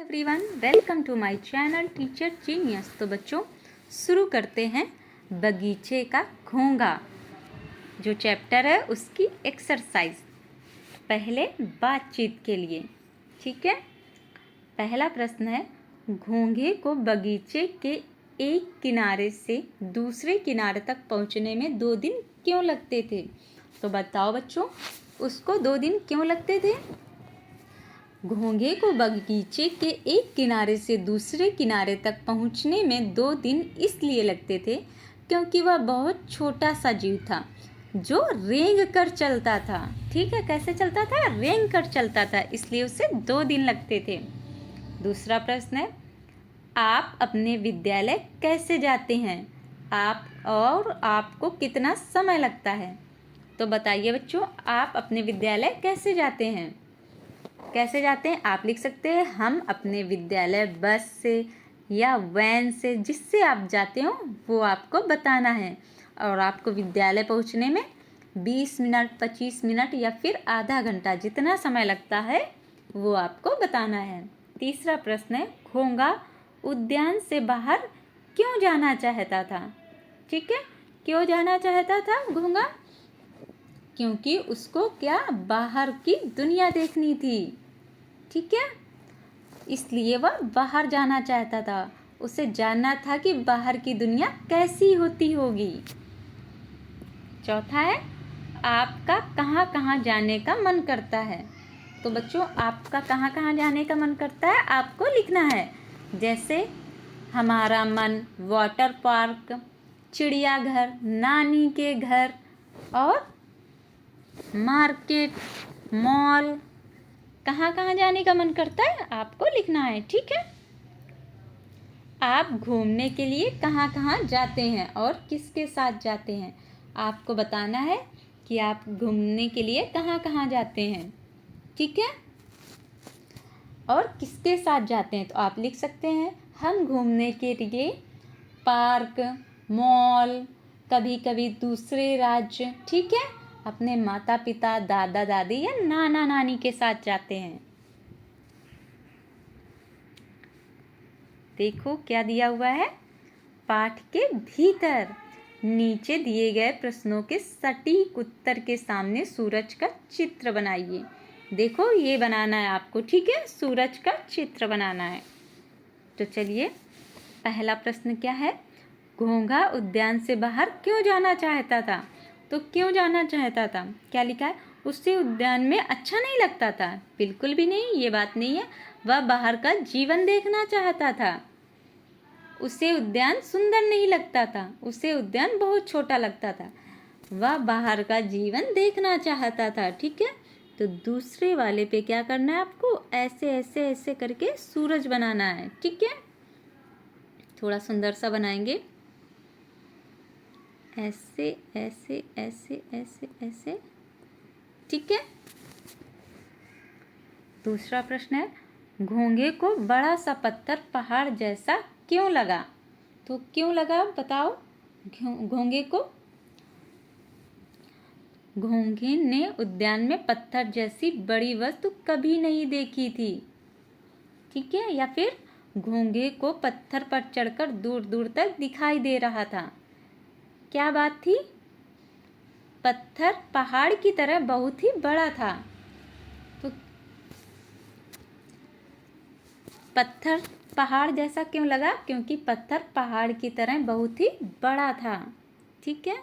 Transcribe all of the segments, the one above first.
Everyone, welcome to my channel teacher genius. तो बच्चों, शुरू करते हैं बगीचे का घोंघा जो चैप्टर है उसकी एक्सरसाइज। पहले बातचीत के लिए, ठीक है। पहला प्रश्न है, घोंघे को बगीचे के एक किनारे से दूसरे किनारे तक पहुंचने में 2 दिन क्यों लगते थे? तो बताओ बच्चों, उसको 2 दिन क्यों लगते थे? घोंघे को बगीचे के एक किनारे से दूसरे किनारे तक पहुंचने में 2 दिन इसलिए लगते थे क्योंकि वह बहुत छोटा सा जीव था जो रेंग कर चलता था। ठीक है, कैसे चलता था? रेंग कर चलता था, इसलिए उसे 2 दिन लगते थे। दूसरा प्रश्न है, आप अपने विद्यालय कैसे जाते हैं? आपको कितना समय लगता है? तो बताइए बच्चों, आप अपने विद्यालय कैसे जाते हैं? कैसे जाते हैं? आप लिख सकते हैं, हम अपने विद्यालय बस से या वैन से, जिससे आप जाते हो वो आपको बताना है। और आपको विद्यालय पहुंचने में 20 मिनट, 25 मिनट या फिर आधा घंटा, जितना समय लगता है वो आपको बताना है। तीसरा प्रश्न है, घोंघा उद्यान से बाहर क्यों जाना चाहता था? ठीक है, क्यों जाना चाहता था घोंघा? क्योंकि उसको क्या, बाहर की दुनिया देखनी थी। ठीक है, इसलिए वह बाहर जाना चाहता था। उसे जानना था कि बाहर की दुनिया कैसी होती होगी। चौथा है, आपका कहाँ कहाँ जाने का मन करता है? तो बच्चों, आपका कहाँ कहाँ जाने का मन करता है आपको लिखना है। जैसे हमारा मन वाटर पार्क, चिड़ियाघर, नानी के घर और मार्केट, मॉल, कहाँ कहाँ जाने का मन करता है आपको लिखना है। ठीक है, आप घूमने के लिए कहाँ कहाँ जाते हैं और किसके साथ जाते हैं? आपको बताना है कि आप घूमने के लिए कहाँ कहाँ जाते हैं। ठीक है, और किसके साथ जाते हैं? तो आप लिख सकते हैं, हम घूमने के लिए पार्क, मॉल, कभी कभी दूसरे राज्य, ठीक है, अपने माता पिता, दादा दादी या नाना नानी के साथ जाते हैं। देखो क्या दिया हुआ है, पाठ के भीतर नीचे दिए गए प्रश्नों के सटीक उत्तर के सामने सूरज का चित्र बनाइए। देखो ये बनाना है आपको, ठीक है, सूरज का चित्र बनाना है। तो चलिए, पहला प्रश्न क्या है, घोंघा उद्यान से बाहर क्यों जाना चाहता था? तो क्यों जाना चाहता था, क्या लिखा है? उससे उद्यान में अच्छा नहीं लगता था। बिल्कुल भी नहीं, ये बात नहीं है। वह बाहर का जीवन देखना चाहता था। उसे उद्यान सुंदर नहीं लगता था, उसे उद्यान बहुत छोटा लगता था। वह बाहर का जीवन देखना चाहता था। ठीक है, तो दूसरे वाले पे क्या करना है आपको, ऐसे ऐसे ऐसे करके सूरज बनाना है। ठीक है, थोड़ा सुंदर सा बनाएंगे, ऐसे ऐसे ऐसे ऐसे ऐसे। ठीक है, दूसरा प्रश्न है, घोंघे को बड़ा सा पत्थर पहाड़ जैसा क्यों लगा? तो क्यों लगा बताओ घोंघे को? घोंघे ने उद्यान में पत्थर जैसी बड़ी वस्तु कभी नहीं देखी थी। ठीक है, या फिर घोंघे को पत्थर पर चढ़कर दूर दूर तक दिखाई दे रहा था। क्या बात थी? पत्थर पहाड़ की तरह बहुत ही बड़ा था। तो पत्थर पहाड़ जैसा क्यों लगा? क्योंकि पत्थर पहाड़ की तरह बहुत ही बड़ा था। ठीक है,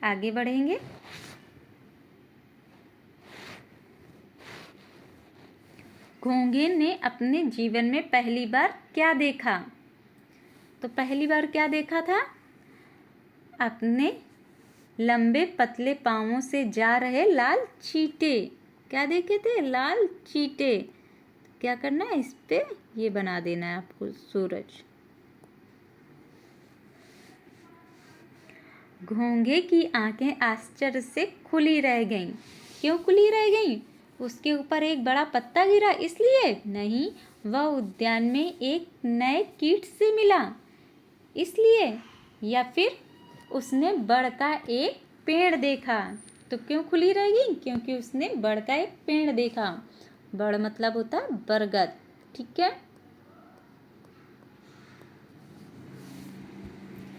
आगे बढ़ेंगे। घोंघे ने अपने जीवन में पहली बार क्या देखा? तो पहली बार क्या देखा था? अपने लंबे पतले पांवों से जा रहे लाल चींटे। क्या देखे थे? लाल चींटे। क्या करना है, इस पे ये बना देना है आपको सूरज। घोंघे की आंखें आश्चर्य से खुली रह गईं। क्यों खुली रह गईं? उसके ऊपर एक बड़ा पत्ता गिरा इसलिए? नहीं, वह उद्यान में एक नए कीट से मिला इसलिए, या फिर उसने बड़ का एक पेड़ देखा। तो क्यों खुली रहेगी? क्योंकि उसने बड़ का एक पेड़ देखा। बड़ मतलब होता है बरगद। ठीक है,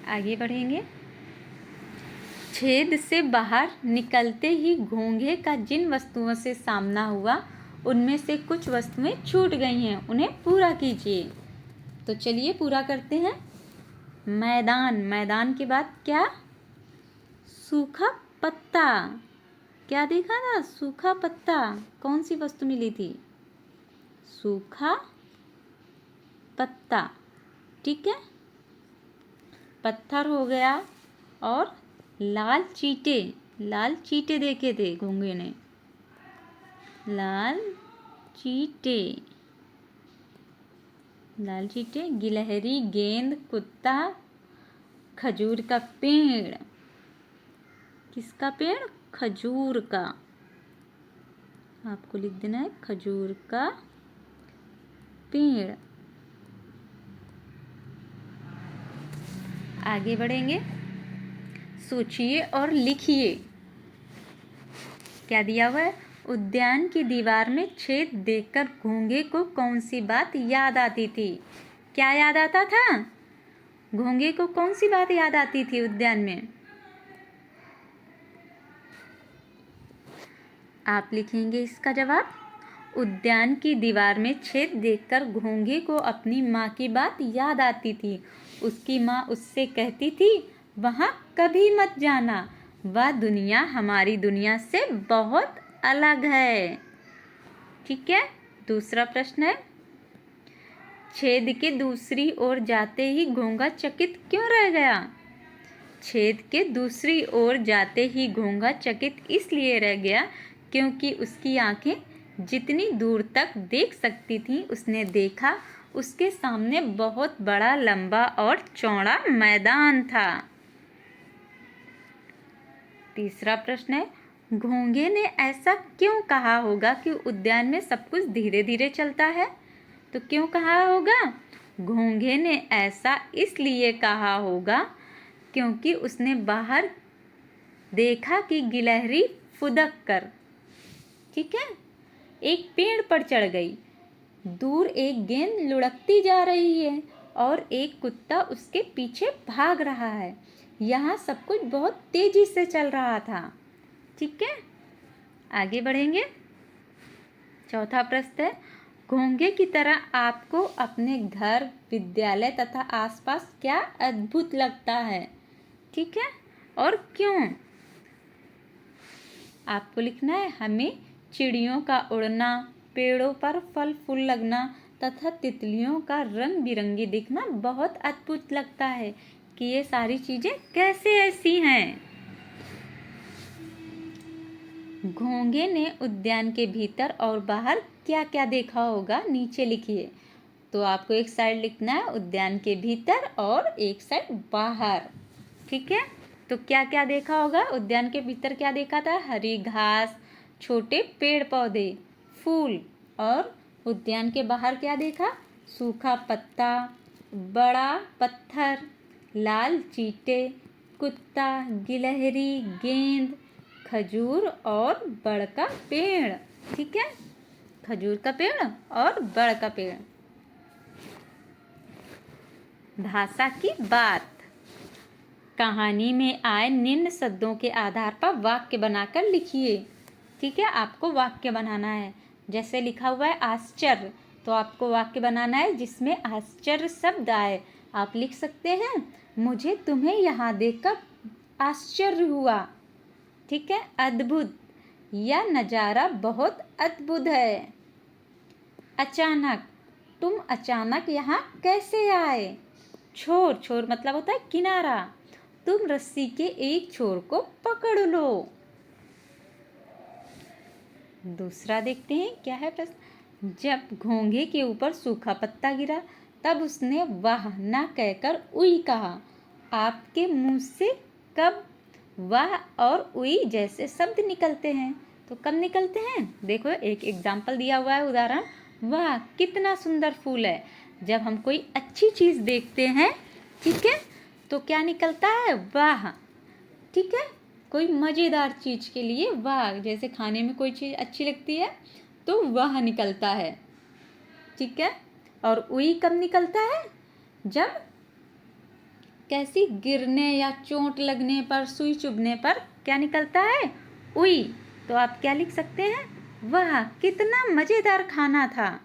आगे बढ़ेंगे। छेद से बाहर निकलते ही घोंघे का जिन वस्तुओं से सामना हुआ उनमें से कुछ वस्तुएं छूट गई हैं, उन्हें पूरा कीजिए। तो चलिए पूरा करते हैं। मैदान, मैदान के बाद क्या? सूखा पत्ता। क्या देखा था? सूखा पत्ता। कौन सी वस्तु मिली थी? सूखा पत्ता। ठीक है, पत्थर हो गया और लाल चींटे। लाल चींटे देखे थे घोंघे ने। लाल चींटे, लाल चींटे, गिलहरी, गेंद, कुत्ता, खजूर का पेड़। किसका पेड़? खजूर का। आपको लिख देना है खजूर का पेड़। आगे बढ़ेंगे। सोचिए और लिखिए। क्या दिया हुआ है? उद्यान की दीवार में छेद देखकर घोंघे को कौन सी बात याद आती थी? क्या याद आता था? घोंघे को कौन सी बात याद आती थी उद्यान में? आप लिखेंगे इसका जवाब। उद्यान की दीवार में छेद देखकर घोंघे को अपनी माँ की बात याद आती थी। उसकी माँ उससे कहती थी, वहाँ कभी मत जाना, वह दुनिया हमारी दुनिया से बहुत अलग है। ठीक है, दूसरा प्रश्न है। छेद के दूसरी ओर जाते ही घोंघा चकित क्यों रह गया? छेद के दूसरी ओर जाते ही घोंघा चकित इसलिए रह गया क्योंकि उसकी आंखें जितनी दूर तक देख सकती थीं, उसने देखा उसके सामने बहुत बड़ा, लंबा और चौड़ा मैदान था। तीसरा प्रश्न है। घोंघे ने ऐसा क्यों कहा होगा कि उद्यान में सब कुछ धीरे धीरे चलता है? तो क्यों कहा होगा? घोंघे ने ऐसा इसलिए कहा होगा क्योंकि उसने बाहर देखा कि गिलहरी फुदक कर, ठीक है, एक पेड़ पर चढ़ गई। दूर एक गेंद लुढ़कती जा रही है और एक कुत्ता उसके पीछे भाग रहा है। यहाँ सब कुछ बहुत तेजी से चल रहा था। ठीक है, आगे बढ़ेंगे। चौथा प्रश्न है। घोंघे की तरह आपको अपने घर, विद्यालय तथा आसपास क्या अद्भुत लगता है? ठीक है, और क्यों? आपको लिखना है। हमें चिड़ियों का उड़ना, पेड़ों पर फल फूल लगना तथा तितलियों का रंग बिरंगी दिखना बहुत अद्भुत लगता है कि ये सारी चीजें कैसे ऐसी हैं। घोंघे ने उद्यान के भीतर और बाहर क्या क्या देखा होगा? नीचे लिखिए। तो आपको एक साइड लिखना है उद्यान के भीतर और एक साइड बाहर। ठीक है, तो क्या क्या देखा होगा? उद्यान के भीतर क्या देखा था? हरी घास, छोटे पेड़ पौधे, फूल। और उद्यान के बाहर क्या देखा? सूखा पत्ता, बड़ा पत्थर, लाल चींटे, कुत्ता, गिलहरी, गेंद, खजूर और बड़ का पेड़। ठीक है, खजूर का पेड़ और बड़ का पेड़। भाषा की बात। कहानी में आए निम्न शब्दों के आधार पर वाक्य बनाकर लिखिए। ठीक है, आपको वाक्य बनाना है। जैसे लिखा हुआ है आश्चर्य, तो आपको वाक्य बनाना है जिसमें आश्चर्य शब्द आए। आप लिख सकते हैं, मुझे तुम्हें यहाँ देखकर आश्चर्य हुआ। ठीक है, अद्भुत, यह नज़ारा बहुत अद्भुत है। अचानक, तुम अचानक यहाँ कैसे आए? छोर, छोर मतलब होता है किनारा, तुम रस्सी के एक छोर को पकड़ लो। दूसरा देखते हैं क्या है प्रश्न। जब घोंघे के ऊपर सूखा पत्ता गिरा तब उसने वाह ना कहकर उई कहा। आपके मुंह से कब वाह और उई जैसे शब्द निकलते हैं? तो कब निकलते हैं? देखो एक एग्जाम्पल दिया हुआ है, उदाहरण। वाह कितना सुंदर फूल है। जब हम कोई अच्छी चीज़ देखते हैं, ठीक है, तो क्या निकलता है? वाह। ठीक है, कोई मज़ेदार चीज़ के लिए वाह, जैसे खाने में कोई चीज़ अच्छी लगती है तो वह निकलता है, ठीक है। और उई कब निकलता है? जब कैसी गिरने या चोट लगने पर, सुई चुभने पर क्या निकलता है? उई। तो आप क्या लिख सकते हैं? वाह कितना मज़ेदार खाना था।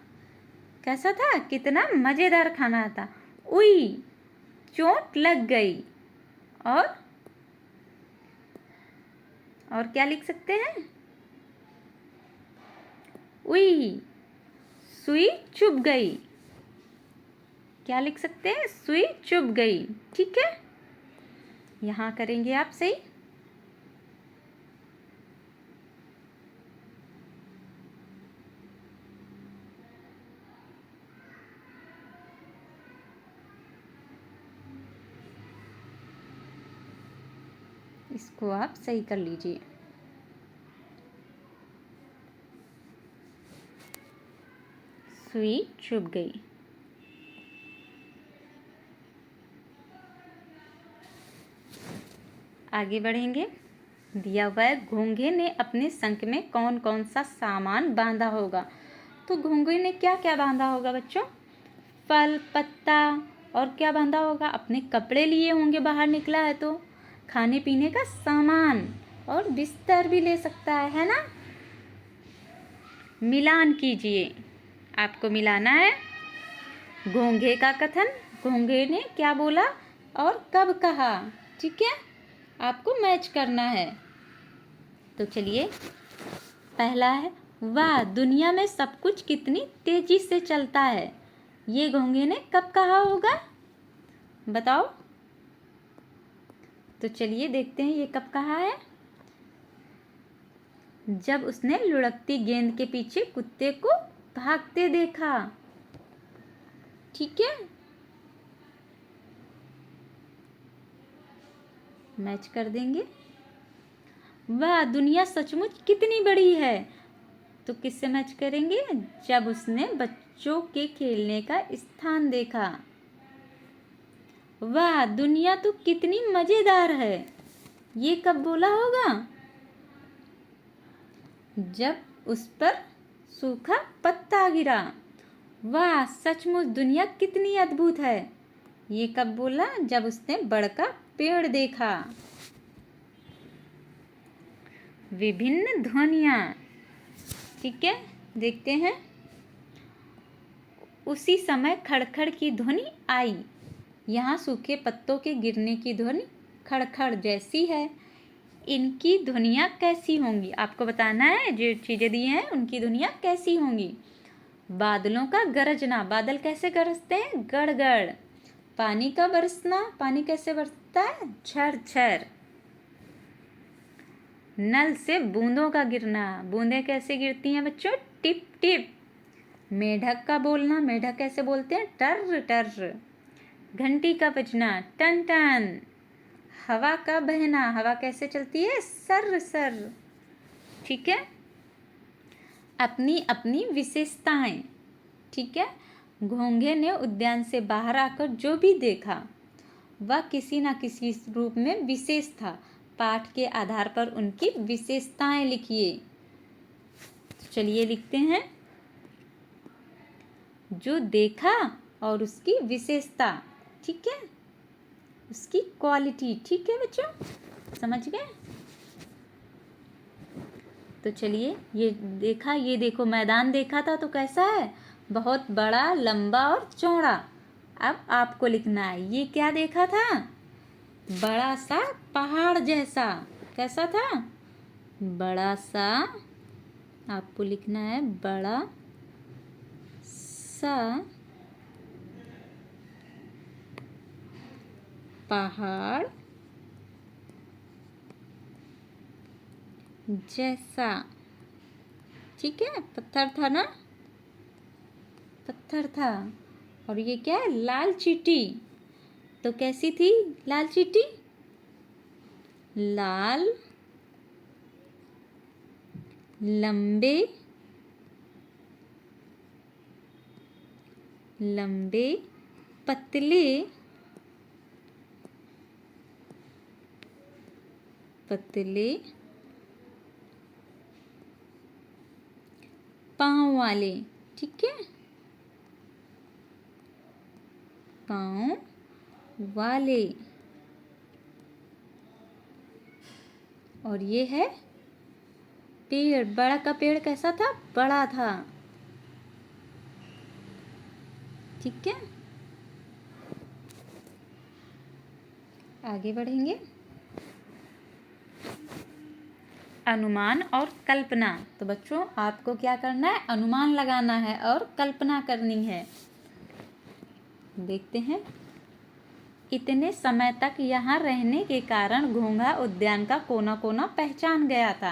कैसा था? कितना मज़ेदार खाना था। उई, चोट लग गई। और क्या लिख सकते हैं? उई, सुई चुभ गई। क्या लिख सकते हैं? सुई चुभ गई, ठीक है। यहाँ करेंगे आप सही। इसको आप सही कर लीजिए। सुई चुभ गई। आगे बढ़ेंगे। दिया हुआ है, घोंघे ने अपने संक में कौन कौन सा सामान बांधा होगा। तो घोंघे ने क्या क्या बांधा होगा बच्चों? फल, पत्ता, और क्या बांधा होगा? अपने कपड़े लिए होंगे, बाहर निकला है तो खाने पीने का सामान, और बिस्तर भी ले सकता है ना। मिलान कीजिए, आपको मिलाना है। घोंघे का कथन, घोंघे ने क्या बोला और कब कहा, ठीक है। आपको मैच करना है। तो चलिए, पहला है, वाह दुनिया में सब कुछ कितनी तेजी से चलता है। ये घोंघे ने कब कहा होगा? बताओ। तो चलिए देखते हैं ये कब कहा है। जब उसने लुढ़कती गेंद के पीछे कुत्ते को भागते देखा, ठीक है। मैच कर देंगे। वाह दुनिया सचमुच कितनी बड़ी है। तो किससे मैच करेंगे? जब उसने बच्चों के खेलने का स्थान देखा। वाह दुनिया तो कितनी मजेदार है। ये कब बोला होगा? जब उस पर सूखा पत्ता गिरा। वाह सचमुच दुनिया कितनी अद्भुत है। ये कब बोला? जब उसने बड़का पेड़ देखा। विभिन्न ध्वनियाँ, ठीक है, देखते हैं। उसी समय खड़खड़ की ध्वनि आई। यहाँ सूखे पत्तों के गिरने की ध्वनि खड़खड़ जैसी है। इनकी ध्वनियाँ कैसी होंगी? आपको बताना है। जो चीज़ें दी हैं उनकी ध्वनियाँ कैसी होंगी? बादलों का गरजना, बादल कैसे गरजते हैं? गड़गड़। पानी का बरसना, पानी कैसे बरसता है? झरझर। नल से बूंदों का गिरना, बूंदें कैसे गिरती हैं बच्चों? Tip tip. मेढक का बोलना, मेढक कैसे बोलते हैं? टर टर। घंटी का बजना, टन टन। हवा का बहना, हवा कैसे चलती है? सर सर, ठीक है। अपनी अपनी विशेषताएं, ठीक है। घोंघे ने उद्यान से बाहर आकर जो भी देखा वह किसी न किसी रूप में विशेष था। पाठ के आधार पर उनकी विशेषताएं लिखिए। चलिए लिखते हैं। जो देखा और उसकी विशेषता, ठीक है, उसकी क्वालिटी, ठीक है बच्चों, समझ गए। तो चलिए, ये देखा, ये देखो मैदान देखा था तो कैसा है? बहुत बड़ा, लंबा और चौड़ा। अब आपको लिखना है ये क्या देखा था? बड़ा सा पहाड़ जैसा। कैसा था? बड़ा सा। आपको लिखना है बड़ा सा पहाड़ जैसा, ठीक है। पत्थर था ना, पत्थर था। और ये क्या है? लाल चींटी। तो कैसी थी लाल चींटी? लाल, लंबे लंबे, पतले पतले पाँव वाले। ठीक है, पाँव वाले। और ये है पेड़। बड़ा का पेड़ कैसा था? बड़ा था। ठीक है, आगे बढ़ेंगे। अनुमान और कल्पना। तो बच्चों आपको क्या करना है? अनुमान लगाना है और कल्पना करनी है। देखते हैं। इतने समय तक यहाँ रहने के कारण घोंघा उद्यान का कोना कोना पहचान गया था।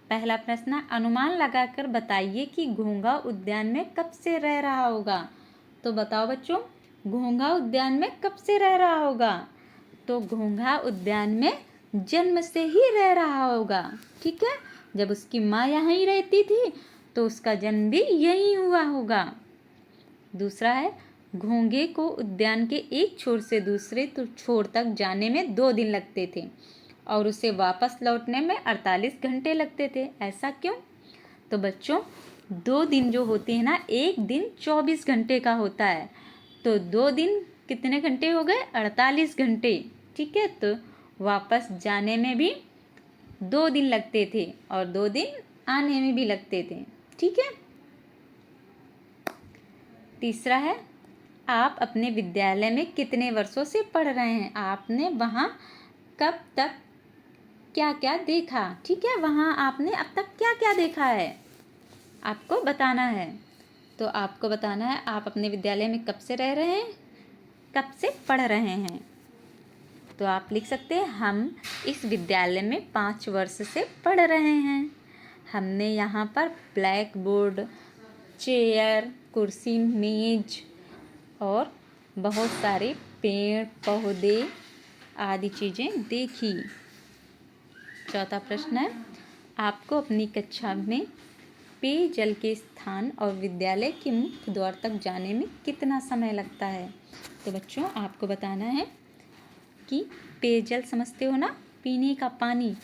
पहला प्रश्न, अनुमान लगाकर बताइए कि घोंघा उद्यान में कब से रह रहा होगा। तो बताओ बच्चों, घोंघा उद्यान में कब से रह रहा होगा? तो घोंघा उद्यान में जन्म से ही रह रहा होगा। ठीक है, जब उसकी माँ यहाँ ही रहती थी तो उसका जन्म भी यहीं हुआ होगा। दूसरा है, घोंघे को उद्यान के एक छोर से दूसरे छोर तक जाने में 2 दिन लगते थे और उसे वापस लौटने में 48 घंटे लगते थे। ऐसा क्यों? तो बच्चों 2 दिन जो होते हैं ना, एक दिन 24 घंटे का होता है, तो 2 दिन कितने घंटे हो गए? 48 घंटे। ठीक है, तो वापस जाने में भी 2 दिन लगते थे और 2 दिन आने में भी लगते थे। ठीक है। तीसरा है, आप अपने विद्यालय में कितने वर्षों से पढ़ रहे हैं? आपने वहाँ कब तक क्या क्या देखा? ठीक है, वहाँ आपने अब तक क्या क्या देखा है आपको बताना है। तो आपको बताना है आप अपने विद्यालय में कब से रह रहे हैं, कब से पढ़ रहे हैं। तो आप लिख सकते हैं, हम इस विद्यालय में 5 वर्ष से पढ़ रहे हैं। हमने यहाँ पर ब्लैक बोर्ड, चेयर, कुर्सी, मेज और बहुत सारे पेड़ पौधे आदि चीज़ें देखी। चौथा प्रश्न है, आपको अपनी कक्षा में पेयजल के स्थान और विद्यालय के मुख्य द्वार तक जाने में कितना समय लगता है? तो बच्चों आपको बताना है कि पेयजल समझते हो ना, पीने का पानी,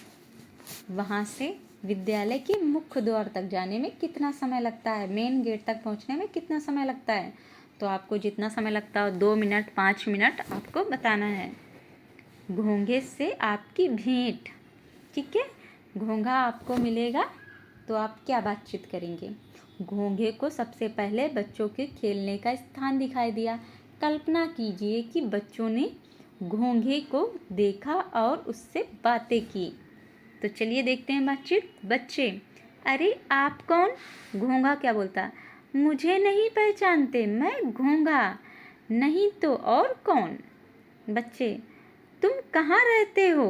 वहाँ से विद्यालय के मुख्य द्वार तक जाने में कितना समय लगता है, मेन गेट तक पहुँचने में कितना समय लगता है। तो आपको जितना समय लगता हो, 2 मिनट 5 मिनट आपको बताना है। घोंघे से आपकी भेंट। ठीक है, घोंघा आपको मिलेगा तो आप क्या बातचीत करेंगे? घोंघे को सबसे पहले बच्चों के खेलने का स्थान दिखाई दिया। कल्पना कीजिए कि बच्चों ने घोंघे को देखा और उससे बातें की। तो चलिए देखते हैं बातचीत। बच्चे, अरे आप कौन? घोंघा क्या बोलता? मुझे नहीं पहचानते, मैं घोंघा नहीं तो और कौन? बच्चे, तुम कहाँ रहते हो?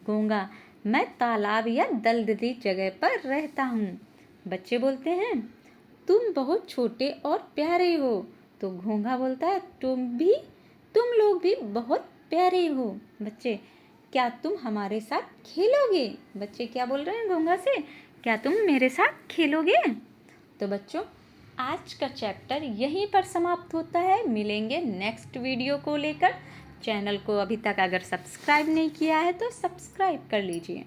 घोंघा, मैं तालाब या दलदली जगह पर रहता हूँ। बच्चे बोलते हैं, तुम बहुत छोटे और प्यारे हो। तो घोंघा बोलता है, तुम लोग भी बहुत प्यारे हो। बच्चे, क्या तुम हमारे साथ खेलोगे? बच्चे क्या बोल रहे हैं घोंघा से? क्या तुम मेरे साथ खेलोगे? तो बच्चों आज का चैप्टर यहीं पर समाप्त होता है। मिलेंगे नेक्स्ट वीडियो को लेकर। चैनल को अभी तक अगर सब्सक्राइब नहीं किया है तो सब्सक्राइब कर लीजिए।